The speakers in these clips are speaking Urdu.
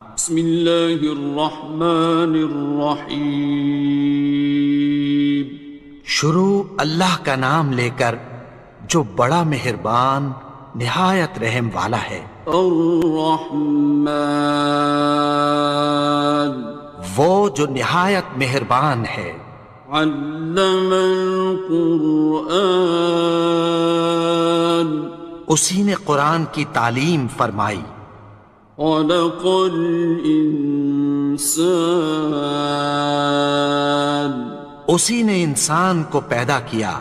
بسم اللہ الرحمن الرحیم۔ شروع اللہ کا نام لے کر جو بڑا مہربان نہایت رحم والا ہے۔ الرحمن، وہ جو نہایت مہربان ہے۔ علم القرآن، اسی نے قرآن کی تعلیم فرمائی۔ خلق الانسان، اسی نے انسان کو پیدا کیا۔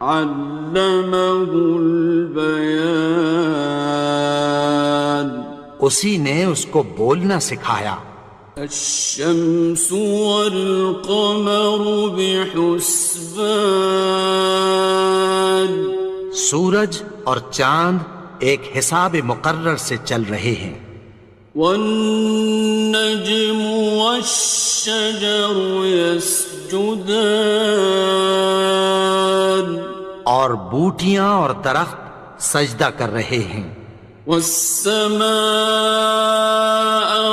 علمہ البیان، اسی نے اس کو بولنا سکھایا۔ الشمس والقمر بحسبان، سورج اور چاند ایک حساب مقرر سے چل رہے ہیں۔ والنجم والشجر يسجدان، اور بوٹیاں اور درخت سجدہ کر رہے ہیں۔ والسماء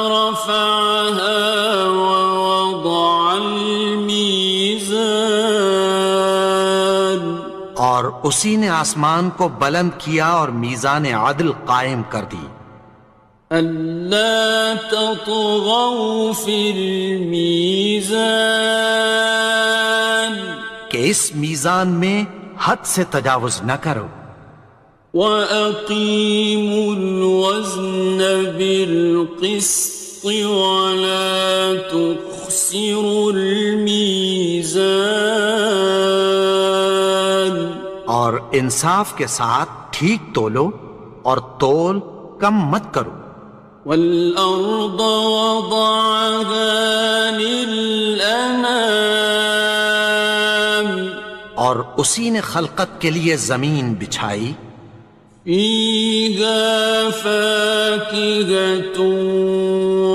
رفعها ووضع الميزان، اور اسی نے آسمان کو بلند کیا اور میزان عدل قائم کر دی۔ ألا تطغوا في الميزان، کہ اس میزان میں حد سے تجاوز نہ کرو۔ وَأَقِيمُوا الْوَزْنَ بِالْقِسْطِ وَلَا تُخْسِرُوا الْمِيزَانَ، اور انصاف کے ساتھ ٹھیک تولو اور تول کم مت کرو۔ وَالْأَرْضَ وَضَعَهَا لِلْأَنَامِ، اور اسی نے خلقت کے لیے زمین بچھائی۔ فِيهَا فَاكِهَةٌ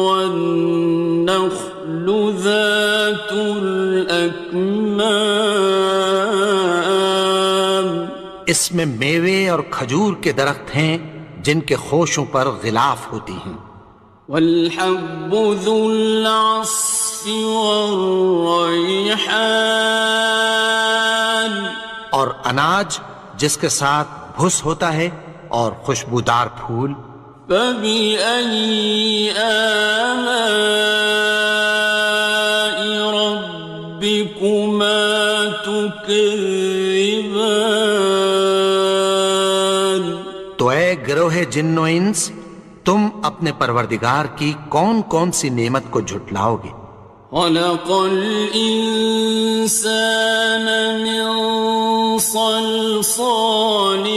وَالنَّخْلُ ذَاتُ الْأَكْمَامِ، اس میں میوے اور کھجور کے درخت ہیں جن کے خوشوں پر غلاف ہوتی ہیں۔ وَالْحَبُّ ذُو الْعَصْفِ وَالرَّيْحَانِ، اور اناج جس کے ساتھ بھس ہوتا ہے اور خوشبودار پھول۔ فَبِأَيِّ آلَاءِ رَبِّكُمَا تُكَذِّبَانِ، تو اے گروہ جن و انس، تم اپنے پروردگار کی کون کون سی نعمت کو جھٹلاؤ گے؟ خَلَقَ الْإِنسَانَ مِنْ صَلْصَالٍ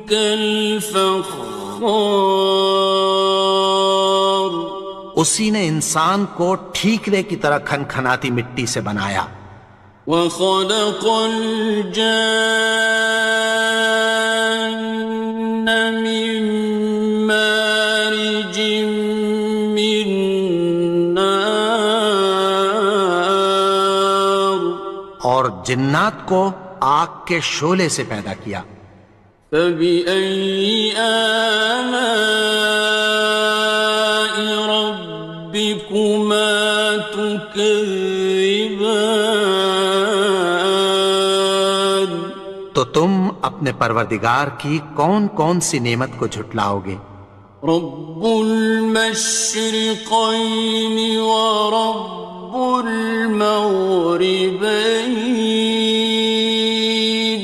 كَالْفَخَّارِ، اسی نے انسان کو ٹھیکرے کی طرح کھنکھناتی مٹی سے بنایا۔ وَخَلَقَ الْجَانَّ مِن مَّارِجٍ مِّن نَّارٍ، اور جنات کو آگ کے شعلے سے پیدا کیا۔ فَبِأَيِّ آلَاءِ رَبِّكُمَا تُكَذِّبَانِ، تو تم اپنے پروردگار کی کون کون سی نعمت کو جھٹلاؤ گے؟ رب المشرقين ورب المغربين،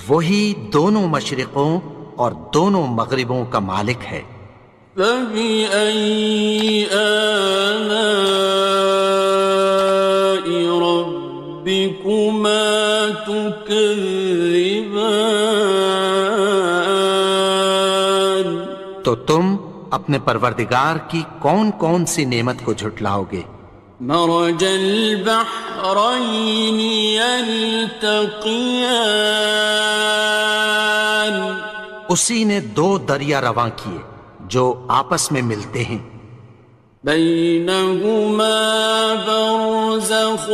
وہی دونوں مشرقوں اور دونوں مغربوں کا مالک ہے۔ فبأي آلاء ربكما تكذبان، تو تم اپنے پروردگار کی کون کون سی نعمت کو جھٹلاؤ گے؟ مرج البحرين يلتقيان، اسی نے دو دریا رواں کیے جو آپس میں ملتے ہیں۔ بينهما برزخ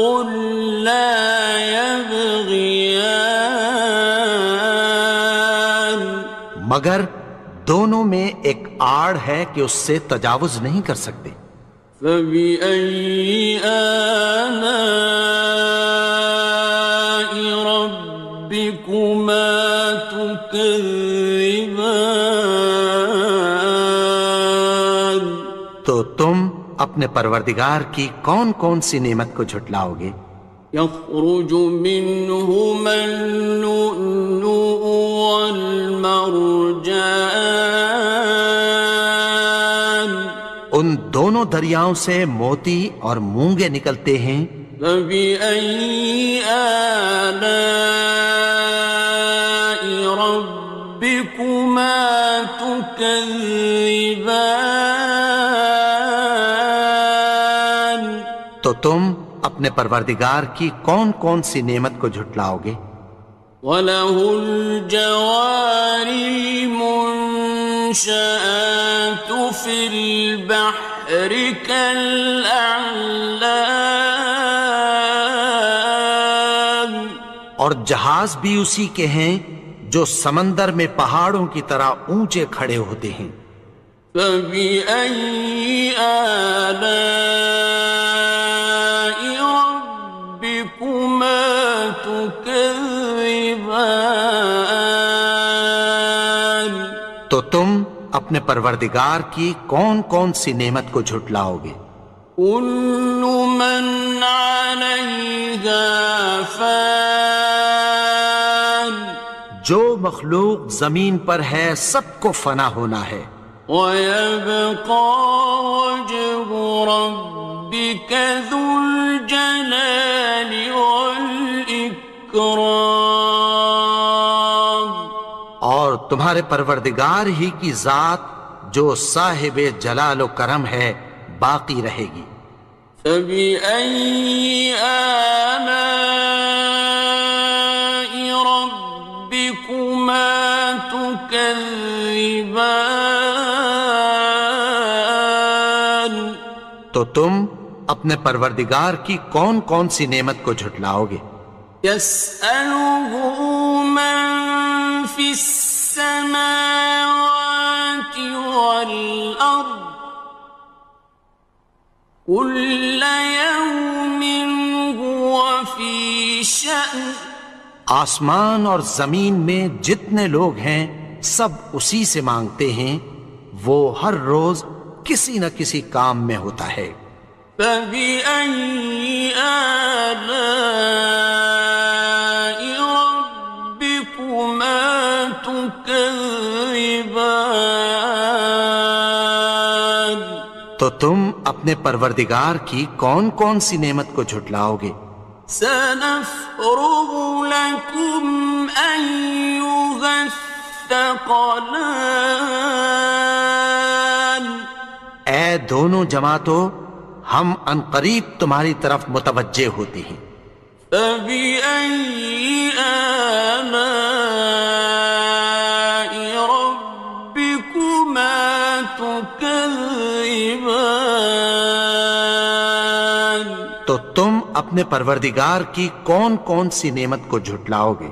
لا يبغيان، مگر دونوں میں ایک آڑ ہے کہ اس سے تجاوز نہیں کر سکتے. فبأي آلاء ربكما تكذبان. تو تم اپنے پروردگار کی کون کون سی نعمت کو جھٹلاؤ گے؟ يخرج منهما اللؤلؤ والمرجان. ان دونوں دریاؤں سے موتی اور مونگے نکلتے ہیں. فبأي آلاء ربكما تكذبان. تو تم اپنے پروردگار کی کون کون سی نعمت کو جھٹلاؤ گے؟ وَلَهُ الْجَوَارِ الْمُنشَآتُ فِي الْبَحْرِ كَالْأَعْلَامِ. اور جہاز بھی اسی کے ہیں جو سمندر میں پہاڑوں کی طرح اونچے کھڑے ہوتے ہیں. فَبِأَيِّ آلَاءِ رَبِّكُمَا تُكَذِّبَانِ. تو تم اپنے پروردگار کی کون کون سی نعمت کو جھٹلاؤ گے؟ كُلُّ مَنْ عَلَيْهَا فَانٍ. جو مخلوق زمین پر ہے سب کو فنا ہونا ہے. وَيَبْقَى وَجْهُ رَبِّكَ ذُو الْجَلَالِ وَالْإِكْرَامِ. اور تمہارے پروردگار ہی کی ذات جو صاحب جلال و کرم ہے باقی رہے گی. فَبِأَيِّ آلَاءِ رَبِّكُمَا تُكَذِّبَانِ. تو تم اپنے پروردگار کی کون کون سی نعمت کو جھٹلاؤ گے؟ يَسْأَلُهُ مَن فِي السَّمَاوَاتِ وَالْأَرْضِ كُلَّ يَوْمٍ هُوَ فِي شَأْنٍ. آسمان اور زمین میں جتنے لوگ ہیں سب اسی سے مانگتے ہیں، وہ ہر روز کسی نہ کسی کام میں ہوتا ہے. فَبِأَيِّ آلَاءِ رَبِّكُمَا تُكَذِّبَانِ. تو تم اپنے پروردگار کی کون کون سی نعمت کو جھٹلاؤ گے؟ سَنَفْرُغُ لَكُمْ أَيُّهَ الثَّقَلَانِ. اے دونوں جماعتوں، ہم عنقریب تمہاری طرف متوجہ ہوتے ہیں. فَبِأَيِّ آلَاءِ رَبِّكُمَا تُكَذِّبَانِ. تو تم اپنے پروردگار کی کون کون سی نعمت کو جھٹلاؤ گے؟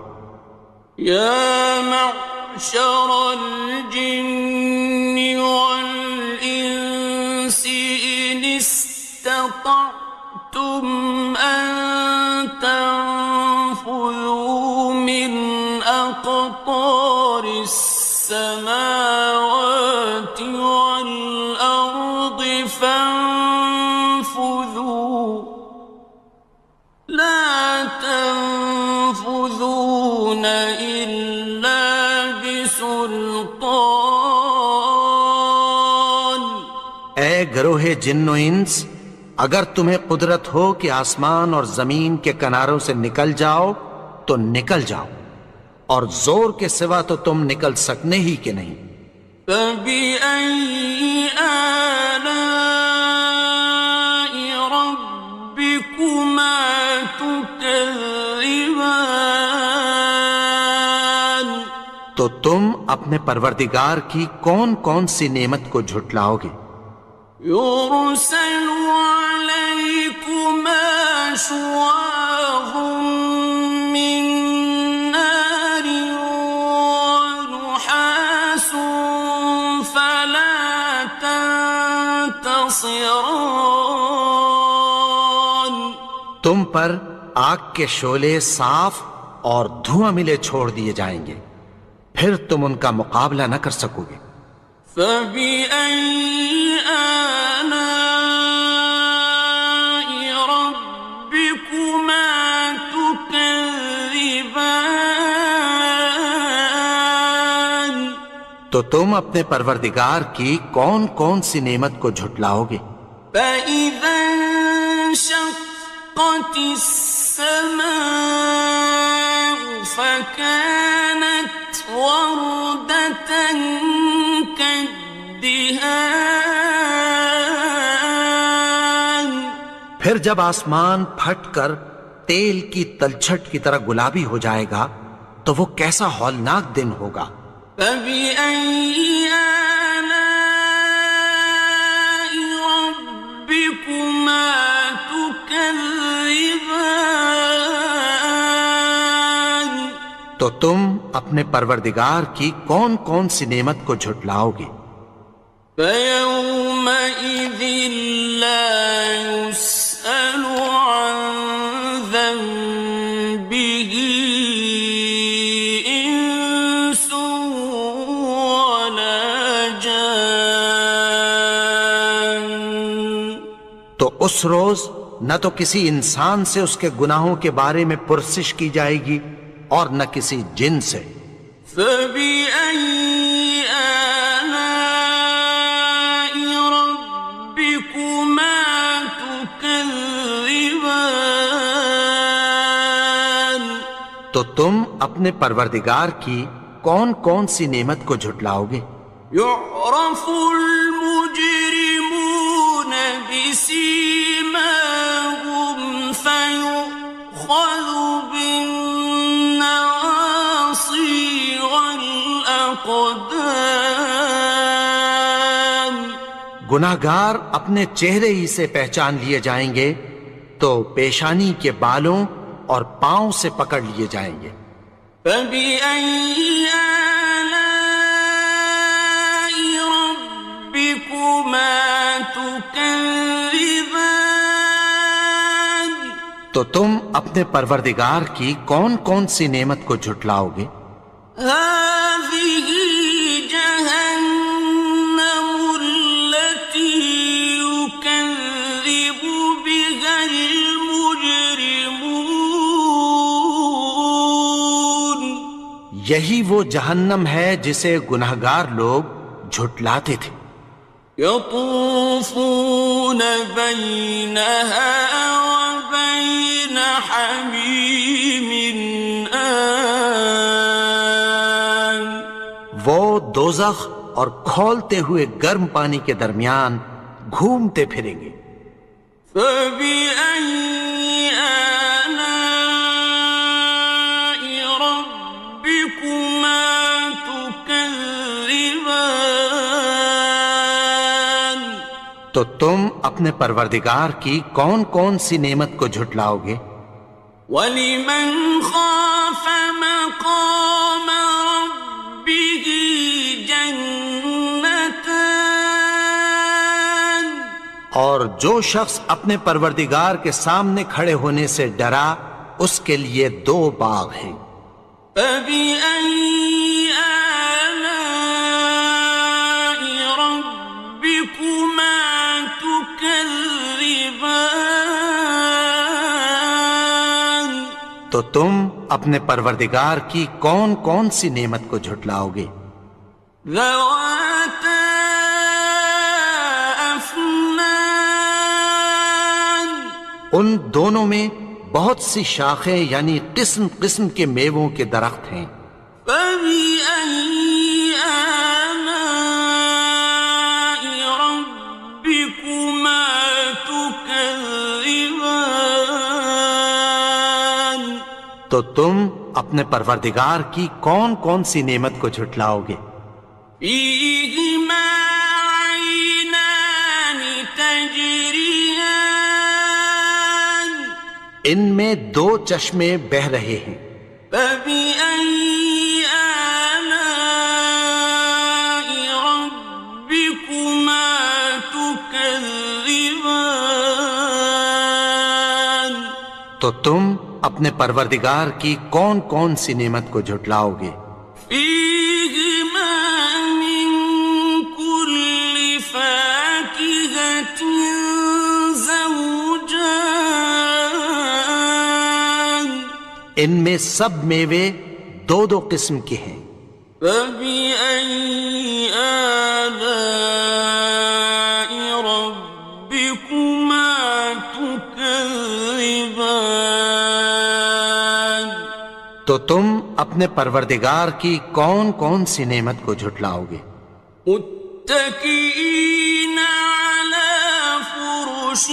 يَا مَعْشَرَ الْجِنِّ وَالْإِنسِ إِنِ اسْتَطَعْتُمْ أَن تَنفُذُوا مِنْ أَقْطَارِ السَّمَاوَاتِ وَالْأَرْضِ فَانفُذُوا لَا تَنفُذُونَ إِلَّا بِسُلْطَانٍ. اے گروہ جن و انس، اگر تمہیں قدرت ہو کہ آسمان اور زمین کے کناروں سے نکل جاؤ تو نکل جاؤ، اور زور کے سوا تو تم نکل سکنے ہی کہ نہیں. فَبِأَيِّ آلَاءِ رَبِّكُمَا تُكَذِّبَانِ. تو تم اپنے پروردگار کی کون کون سی نعمت کو جھٹلاؤ گے؟ يُرْسَلُ عَلَيْكُمَا شُوَاظٌ مِّن نَّارٍ وَنُحَاسٌ تنتصران تم پر آگ کے شعلے صاف اور دھواں ملے چھوڑ دیے جائیں گے، پھر تم ان کا مقابلہ نہ کر سکو گے۔ فبأي آلاء ربكما تكذبان تو تم اپنے پروردگار کی کون کون سی نعمت کو جھٹلاؤ گے؟ فإذا انشقت السماء فكانت وردة كالدهان پھر جب آسمان پھٹ کر تیل کی تلچھٹ کی طرح گلابی ہو جائے گا تو وہ کیسا ہولناک دن ہوگا۔ فبأي آلاء ربكما تكذبان تو تم اپنے پروردگار کی کون کون سی نعمت کو جھٹلاؤ گے؟ فيومئذ لا يسأل عن ذنبه إنس ولا جان تو اس روز نہ تو کسی انسان سے اس کے گناہوں کے بارے میں پرسش کی جائے گی اور نہ کسی جن سے۔ فبأي آلاء ربكما تكذبان تو تم اپنے پروردگار کی کون کون سی نعمت کو جھٹلاؤ گے؟ يعرف المجرمون بسيماهم فيؤخذ بالنواصي والأقدام گناہگار اپنے چہرے ہی سے پہچان لیے جائیں گے تو پیشانی کے بالوں اور پاؤں سے پکڑ لیے جائیں گے۔ فبأي آلاء ربكما تكذبان تو تم اپنے پروردگار کی کون کون سی نعمت کو جھٹلاؤ گے؟ هذه جهنم التي يكذب بها المجرمون یہی وہ جہنم ہے جسے گناہگار لوگ جھٹلاتے تھے۔ يطوفون بينها وبين حميم آن وہ دوزخ اور کھولتے ہوئے گرم پانی کے درمیان گھومتے پھریں گے۔ فبأي آلاء ربكما تكذبان تو تم اپنے پروردگار کی کون کون سی نعمت کو جھٹلاؤ گے؟ وَلِمَنْ خَافَ مَقَامَ رَبِّهِ جَنَّتَانِ اور جو شخص اپنے پروردگار کے سامنے کھڑے ہونے سے ڈرا اس کے لیے دو باغ ہیں۔ فَبِأَيِّ آلَاءِ رَبِّكُمَا تُكَذِّبَانِ تو تم اپنے پروردگار کی کون کون سی نعمت کو جھٹلاؤ گے؟ ذَوَاتَا أَفْنَانٍ ان دونوں میں بہت سی شاخیں یعنی قسم قسم کے میووں کے درخت ہیں۔ فَبِأَيِّ آلَاءِ رَبِّكُمَا تُكَذِّبَانِ تو تم اپنے پروردگار کی کون کون سی نعمت کو جھٹلاؤ گے؟ فِيهِمَا عَيْنَانِ تَجْرِيَانِ ان میں دو چشمے بہہ رہے ہیں۔ فَبِأَيِّ آلَاءِ رَبِّكُمَا تُكَذِّبَانِ تكذبان تو تم اپنے پروردگار کی کون کون سی نعمت کو جھٹلاؤ گے؟ فيهما من كل فاكهة زوجان ان میں سب میوے دو دو قسم کے ہیں۔ فبأي آلاء ربكما تكذبان تو تم اپنے پروردگار کی کون کون سی نعمت کو جھٹلاؤ گے؟ متكئين على فرش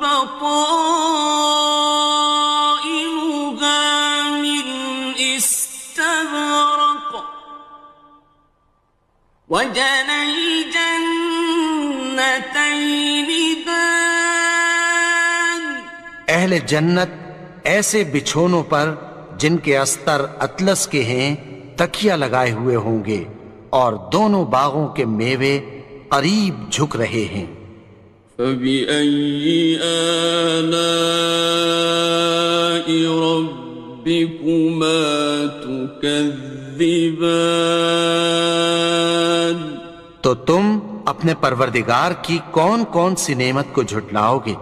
بطائنها من استبرق وجنى الجنتين دان اہل جنت ایسے بچھونوں پر جن کے استر اطلس کے ہیں تکیہ لگائے ہوئے ہوں گے اور دونوں باغوں کے میوے قریب جھک رہے ہیں۔ فبأي آلاء ربكما تكذبان تو تم اپنے پروردگار کی کون کون سی نعمت کو جھٹلاؤ گے؟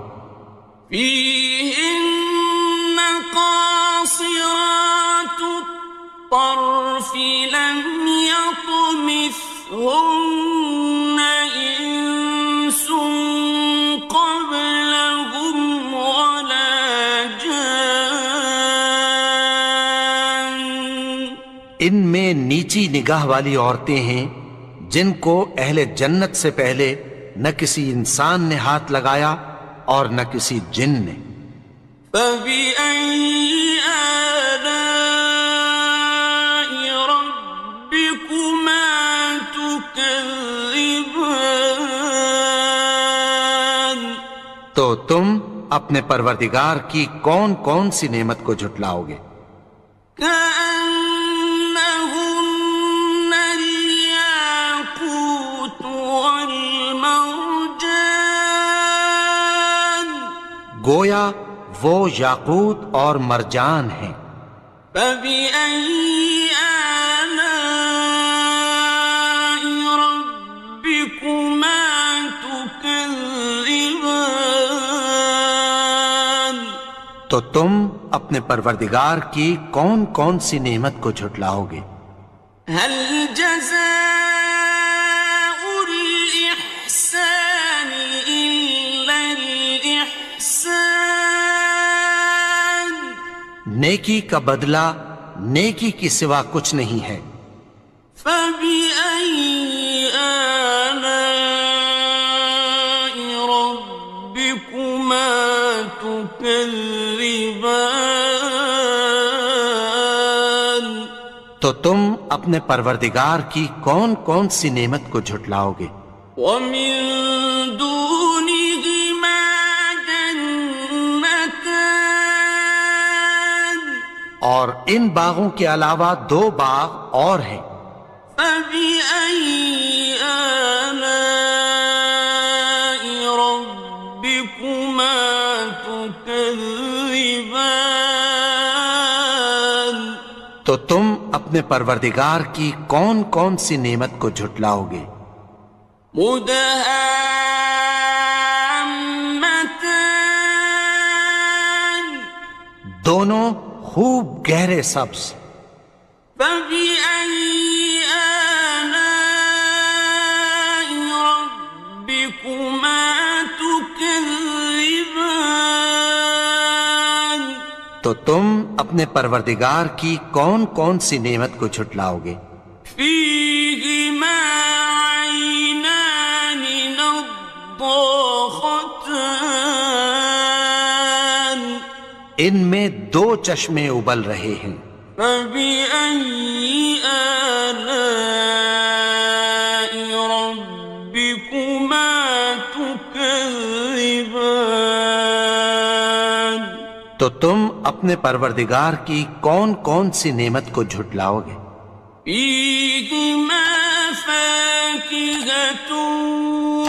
فيهن قاصرات الطرف لم يطمثهن إنس قبلهم ولا جان ان میں نیچی نگاہ والی عورتیں ہیں جن کو اہل جنت سے پہلے نہ کسی انسان نے ہاتھ لگایا اور نہ کسی جن نے۔ فبأي آلاء ربكما تكذبان تو تم اپنے پروردگار کی کون کون سی نعمت کو جھٹلاؤ گے؟ كأنهن الياقوت والمرجان گویا وہ یاقوت اور مرجان ہیں۔ فبأي آلاء ربكما تكذبان تو تم اپنے پروردگار کی کون کون سی نعمت کو جھٹلاؤ گے؟ هل جزاء الإحسان إلا الإحسان نیکی کا بدلہ نیکی کی سوا کچھ نہیں ہے۔ فبأي آلاء ربكما تكذبان تو تم اپنے پروردگار کی کون کون سی نعمت کو جھٹلاؤ گے؟ ومن دونهما جنتان اور ان باغوں کے علاوہ دو باغ اور ہیں۔ فبأي آلاء ربكما تكذبان تو تم اپنے پروردگار کی کون کون سی نعمت کو جھٹلاؤ گے؟ مدهامتان دونوں خوب گہرے سبز۔ فبأي آلاء ربكما تكذبان تو تم اپنے پروردگار کی کون کون سی نعمت کو جھٹلاؤ گے؟ فيهما عينان نضاختان ان میں دو چشمے ابل رہے ہیں۔ فبأي آلاء ربكما تكذبان تو تم اپنے پروردگار کی کون کون سی نعمت کو جھٹلاؤ گے؟ فيهما فاكهة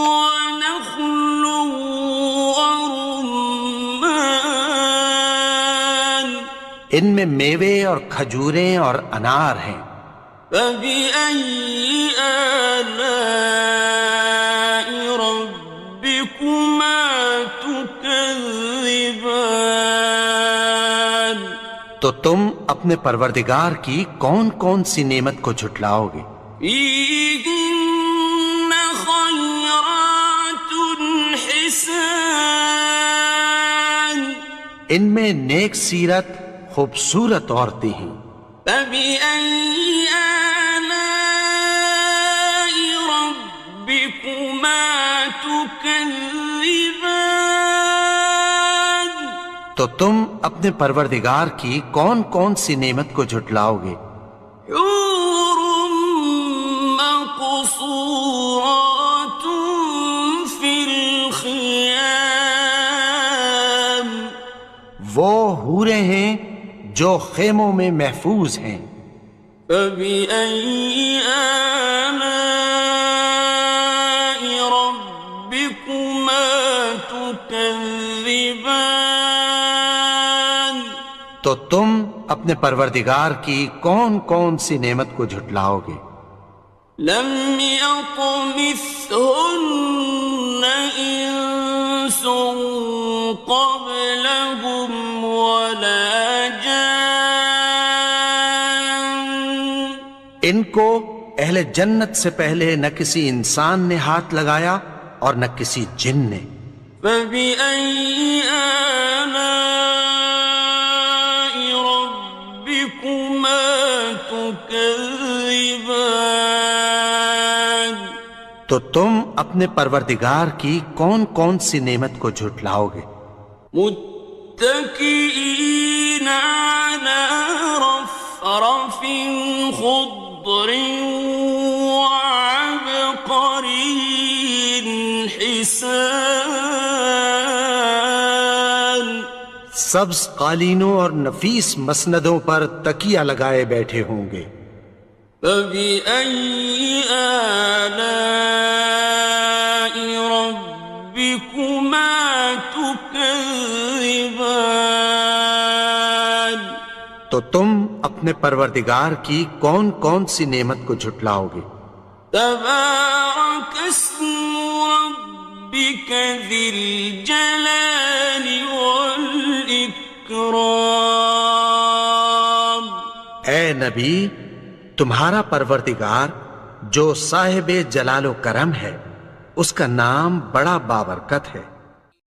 ونخل ان میں میوے اور کھجوریں اور انار ہیں۔ فبأي آلاء ربكما تكذبان؟ تو تم اپنے پروردگار کی کون کون سی نعمت کو جھٹلاؤ گے؟ فيهن خيرات حسان، ان میں نیک سیرت خوبصورت عورتیں ہیں۔ فبأي آلاء ربكما تكذبان؟ تو تم اپنے پروردگار کی کون کون سی نعمت کو جھٹلاؤ گے؟ حور مقصورات في الخيام، وہ حوریں ہیں جو خیموں میں محفوظ ہیں۔ فبأي آلاء ربكما تكذبان؟ تو تم اپنے پروردگار کی کون کون سی نعمت کو جھٹلاؤ گے؟ لم يطمثهن إنس قبلهم ولا جان، ان کو اہل جنت سے پہلے نہ کسی انسان نے ہاتھ لگایا اور نہ کسی جن نے۔ فبأي آلاء ربكما تكذبان؟ تو تم اپنے پروردگار کی کون کون سی نعمت کو جھٹلاؤ گے؟ متكئين على رفرف خضر وعبقري حسان، سبز قالینوں اور نفیس مسندوں پر تکیہ لگائے بیٹھے ہوں گے۔ فبأي آلاء ربكما تكذبان؟ تو تم اپنے پروردگار کی کون کون سی نعمت کو جھٹلاؤ گے؟ تبارك اسم ربك ذي الجلال والإكرام۔ اے نبی، تمہارا پروردگار جو صاحب جلال و کرم ہے، اس کا نام بڑا بابرکت ہے۔